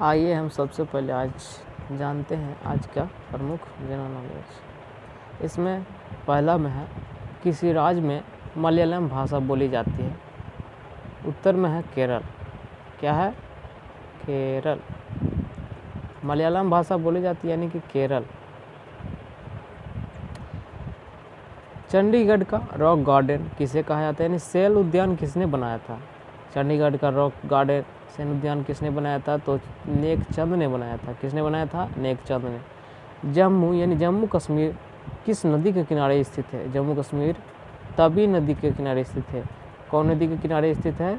आइए हम सबसे पहले आज जानते हैं आज का प्रमुख जनरल नॉलेज। इसमें पहला में है किसी राज्य में मलयालम भाषा बोली जाती है। उत्तर में है केरल। क्या है? केरल। मलयालम भाषा बोली जाती है यानी कि केरल। चंडीगढ़ का रॉक गार्डन किसे कहा जाता है, यानी सेल उद्यान किसने बनाया था? चंडीगढ़ का रॉक गार्डन सेल उद्यान किसने बनाया था? तो नेकचंद ने बनाया था। किसने बनाया था? नेकचंद ने। जम्मू यानी जम्मू कश्मीर किस नदी के किनारे स्थित है? जम्मू कश्मीर तवी नदी के किनारे स्थित है। कौन नदी के किनारे स्थित है?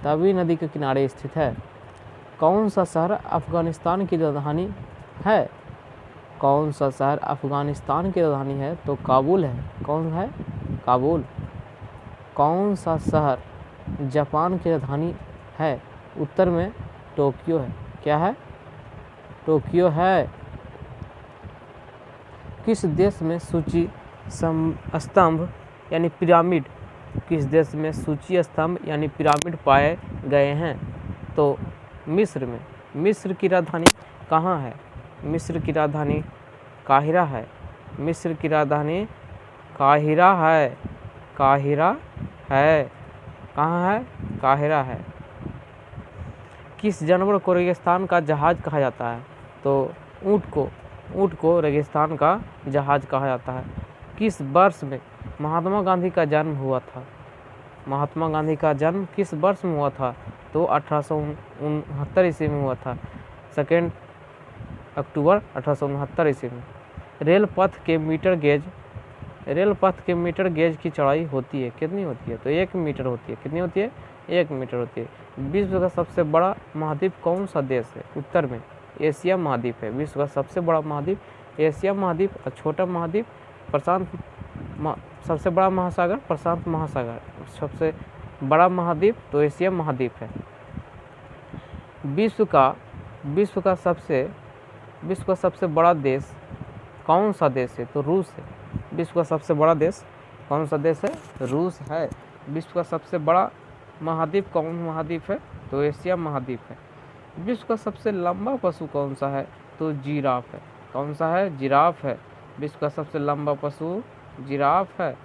तवी नदी के किनारे स्थित है। कौन सा शहर अफगानिस्तान की राजधानी है? कौन सा शहर अफगानिस्तान की राजधानी है? तो काबुल है। कौन है? काबुल। कौन सा शहर जापान की राजधानी है? उत्तर में टोक्यो है। क्या है? टोक्यो है। किस देश में सूची स्तंभ यानी पिरामिड, किस देश में सूची स्तंभ यानी पिरामिड पाए गए हैं? तो मिस्र में। मिस्र की राजधानी कहाँ है? मिस्र की राजधानी काहिरा है। मिस्र की राजधानी काहिरा है। काहिरा है। कहाँ है? काहिरा है। किस जानवर को रेगिस्तान का जहाज कहा जाता है? तो ऊँट को रेगिस्तान का जहाज कहा जाता है। किस वर्ष में महात्मा गांधी का जन्म हुआ था? महात्मा गांधी का जन्म किस वर्ष में हुआ था? तो 1869 ईस्वी में हुआ था। 2 अक्टूबर 1869 ईस्वी में। रेल पथ के मीटर गेज की चौड़ाई होती है, कितनी होती है? तो 1 मीटर होती है। कितनी होती है? 1 मीटर होती है। विश्व का सबसे बड़ा महाद्वीप कौन सा देश है? उत्तर में एशिया महाद्वीप है। विश्व का सबसे बड़ा महाद्वीप एशिया महाद्वीप और छोटा महाद्वीप सबसे बड़ा महासागर प्रशांत महासागर। सबसे बड़ा महाद्वीप तो एशिया महाद्वीप है। विश्व का सबसे बड़ा देश कौन सा देश है? तो रूस है। विश्व का सबसे बड़ा देश कौन सा देश है? रूस है। विश्व का सबसे बड़ा महाद्वीप कौन महाद्वीप है? तो एशिया महाद्वीप है। विश्व का सबसे लंबा पशु कौन सा है? तो जिराफ है। कौन सा है? जिराफ है। विश्व का सबसे लंबा पशु जिराफ है।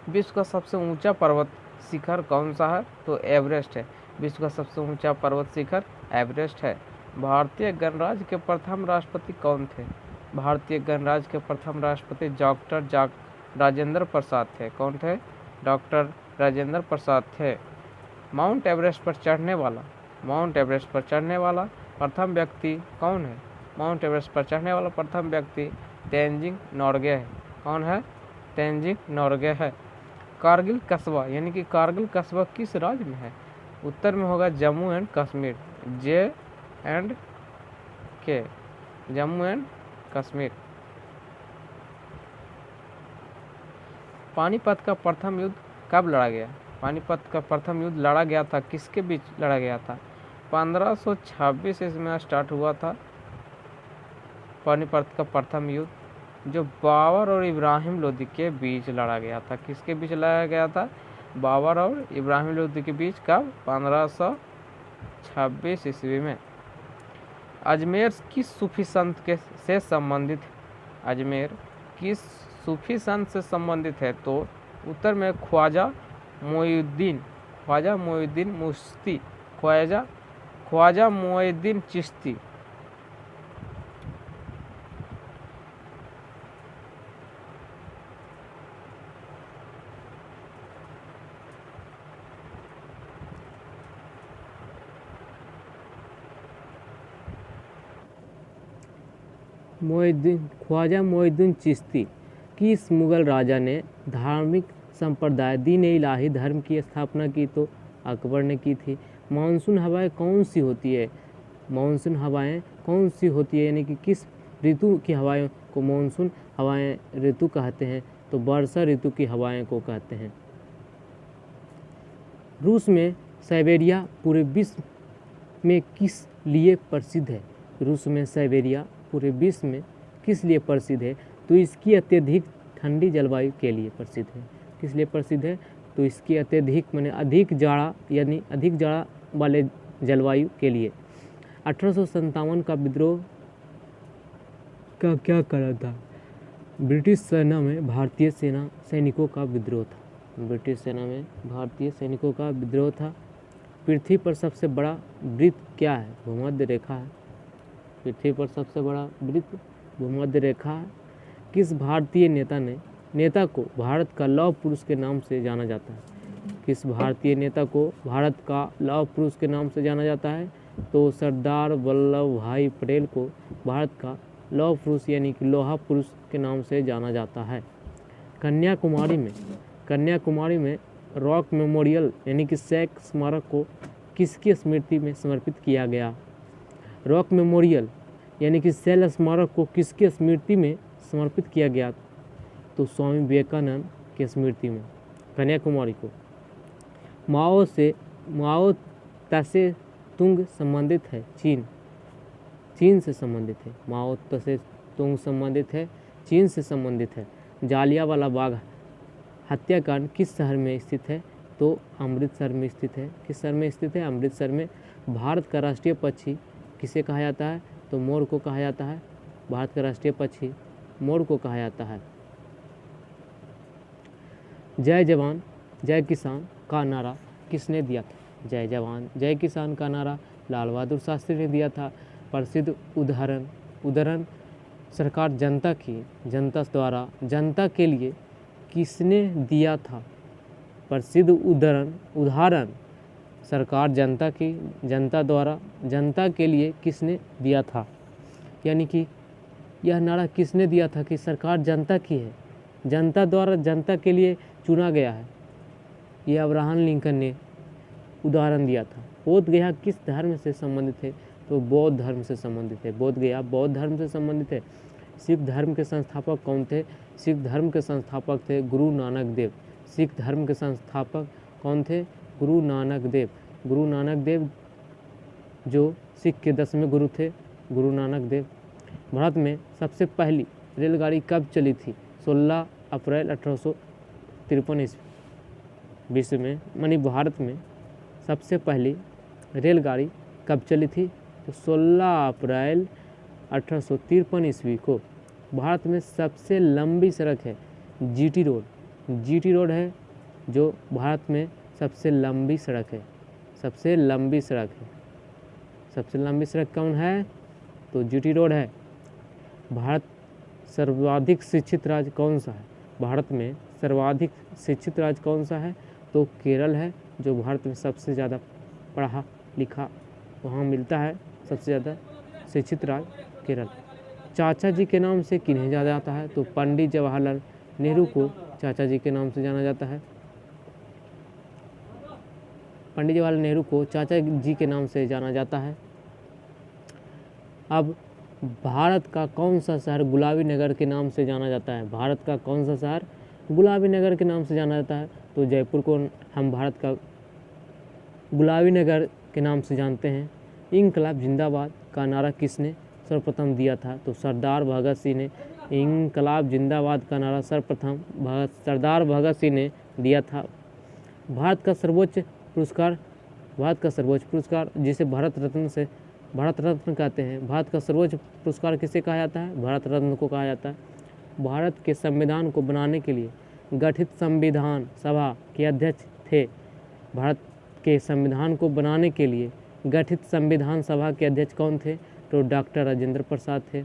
विश्व का सबसे ऊंचा पर्वत शिखर कौन सा है? तो एवरेस्ट है। विश्व का सबसे ऊंचा पर्वत शिखर एवरेस्ट है। भारतीय गणराज्य के प्रथम राष्ट्रपति कौन थे? भारतीय गणराज्य के प्रथम राष्ट्रपति डॉक्टर राजेंद्र प्रसाद थे। कौन थे? डॉक्टर राजेंद्र प्रसाद थे। माउंट एवरेस्ट पर चढ़ने वाला प्रथम व्यक्ति कौन है? माउंट एवरेस्ट पर चढ़ने वाला प्रथम व्यक्ति तेंजिंग नोर्गे है। कौन है? तेंजिंग नोर्गे है। कारगिल कस्बा यानी कि कारगिल कस्बा किस राज्य में है? उत्तर में होगा Jammu and Kashmir. J&K, Jammu and Kashmir. Panipat का प्रथम युद्ध कब लड़ा गया? पानीपत का प्रथम युद्ध लड़ा गया था, किसके बीच लड़ा गया था? 1526 इसमें स्टार्ट हुआ था पानीपत का प्रथम युद्ध, जो बाबर और इब्राहिम लोदी के बीच लड़ा गया था। किसके बीच लड़ा गया था? बाबर और इब्राहिम लोदी के बीच। कब? 1526 ईस्वी में। अजमेर किस सूफी संत से संबंधित है? अजमेर किस सूफी संत से संबंधित है? तो उत्तर में ख्वाजा मोइनुद्दीन चिश्ती। ख्वाजा मोइनुद्दीन चिश्ती किस मुगल राजा ने धार्मिक संप्रदाय दीन इलाही धर्म की स्थापना की? तो अकबर ने की थी। मानसून हवाएं कौन सी होती है? मानसून हवाएं कौन सी होती है यानी कि किस ऋतु की हवाएं को मानसून हवाएं ऋतु कहते हैं? तो वर्षा ऋतु की हवाएं को कहते हैं। रूस में साइबेरिया पूरे विश्व में किस लिए प्रसिद्ध है? रूस में साइबेरिया पूरे विश्व में किस लिए प्रसिद्ध है? तो इसकी अत्यधिक ठंडी जलवायु के लिए प्रसिद्ध है। किस लिए प्रसिद्ध है? तो इसकी अत्यधिक माने अधिक जाड़ा यानी अधिक जाड़ा वाले जलवायु के लिए। 1857 का विद्रोह का क्या कारण था? ब्रिटिश सेना में भारतीय सेना सैनिकों का विद्रोह था। ब्रिटिश सेना में भारतीय सैनिकों का विद्रोह था। पृथ्वी पर सबसे बड़ा वृत्त क्या है? भूमध्य रेखा है। पृथ्वी पर सबसे बड़ा वृत्त भूमध्य रेखा है। किस भारतीय नेता को भारत का लौह पुरुष के नाम से जाना जाता है? किस भारतीय नेता को भारत का लौह पुरुष के नाम से जाना जाता है? तो सरदार वल्लभ भाई पटेल को भारत का लौह पुरुष यानी कि लोहा पुरुष के नाम से जाना जाता है। कन्याकुमारी में रॉक मेमोरियल यानी कि शैक स्मारक को किसकी स्मृति में समर्पित किया गया? रॉक मेमोरियल यानी कि शैल स्मारक को किसकी स्मृति में समर्पित किया गया? तो स्वामी विवेकानंद की स्मृति में। कन्याकुमारी को माओ त्से तुंग संबंधित है? चीन से संबंधित है। माओ त्से तुंग संबंधित है, चीन से संबंधित है। जालियांवाला बाग हत्याकांड किस शहर में स्थित है? तो अमृतसर में स्थित है। किस शहर में स्थित है? अमृतसर में। भारत का राष्ट्रीय पक्षी किसे कहा जाता है? तो मोर को कहा जाता है। भारत का राष्ट्रीय पक्षी मोर को कहा जाता है। जय जवान जय किसान का नारा किसने दिया था? जय जवान जय किसान का नारा लाल बहादुर शास्त्री ने दिया था। प्रसिद्ध उदाहरण सरकार जनता द्वारा जनता के लिए किसने दिया था? प्रसिद्ध उदाहरण सरकार जनता द्वारा जनता के लिए किसने दिया था? यानी कि यह नारा किसने दिया था कि सरकार जनता की है, जनता द्वारा जनता के लिए चुना गया है। यह अब्राहम लिंकन ने उदाहरण दिया था। बोधगया किस धर्म से संबंधित है? तो बौद्ध धर्म से संबंधित है। बोधगया बौद्ध धर्म से संबंधित है। सिख धर्म के संस्थापक कौन थे? सिख धर्म के संस्थापक थे गुरु नानक देव। सिख धर्म के संस्थापक कौन थे? गुरु नानक देव। गुरु नानक देव जो सिख के 10वें गुरु थे, गुरु नानक देव। भारत में सबसे पहली रेलगाड़ी कब चली थी? 16 अप्रैल 1853 ईस्वी। विश्व में मानी भारत में सबसे पहली रेलगाड़ी कब चली थी? तो 16 अप्रैल 1853 ईस्वी को। भारत में सबसे लंबी सड़क है जीटी रोड। जीटी रोड है जो भारत में सबसे लंबी सड़क है। सबसे लंबी सड़क है। सबसे लंबी सड़क कौन है? तो जीटी रोड है। भारत सर्वाधिक शिक्षित राज्य कौन सा है? भारत में सर्वाधिक शिक्षित राज्य कौन सा है? तो केरल है, जो भारत में सबसे ज़्यादा पढ़ा लिखा वहाँ मिलता है। सबसे ज़्यादा शिक्षित राज्य केरल। चाचा जी के नाम से किन्हें जाना जाता है? तो पंडित जवाहरलाल नेहरू को चाचा जी के नाम से जाना जाता है। पंडित जवाहरलाल नेहरू को चाचा जी के नाम से जाना जाता है। अब भारत का कौन सा शहर गुलाबी नगर के नाम से जाना जाता है? भारत का कौन सा शहर गुलाबी नगर के नाम से जाना जाता है? तो जयपुर को हम भारत का गुलाबी नगर के नाम से जानते हैं। इंकलाब जिंदाबाद का नारा किसने सर्वप्रथम दिया था? तो सरदार भगत सिंह ने इंकलाब जिंदाबाद का नारा सर्वप्रथम सरदार भगत सिंह ने दिया था। भारत का सर्वोच्च पुरस्कार जिसे भारत रत्न कहते हैं, भारत का सर्वोच्च पुरस्कार किसे कहा जाता है? भारत रत्न को कहा जाता है। भारत के संविधान को बनाने के लिए गठित संविधान सभा के अध्यक्ष थे। भारत के संविधान को बनाने के लिए गठित संविधान सभा के अध्यक्ष कौन थे? तो डॉक्टर राजेंद्र प्रसाद थे।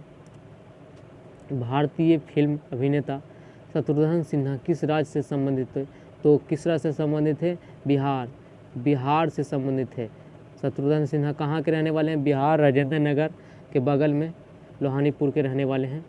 भारतीय फिल्म अभिनेता शत्रुघ्न सिन्हा किस राज्य से संबंधित थे? तो किस राज्य से संबंधित है? बिहार से संबंधित है। शत्रुघ्न सिन्हा कहाँ के रहने वाले हैं? बिहार, राजेंद्र नगर के बगल में लोहानीपुर के रहने वाले हैं।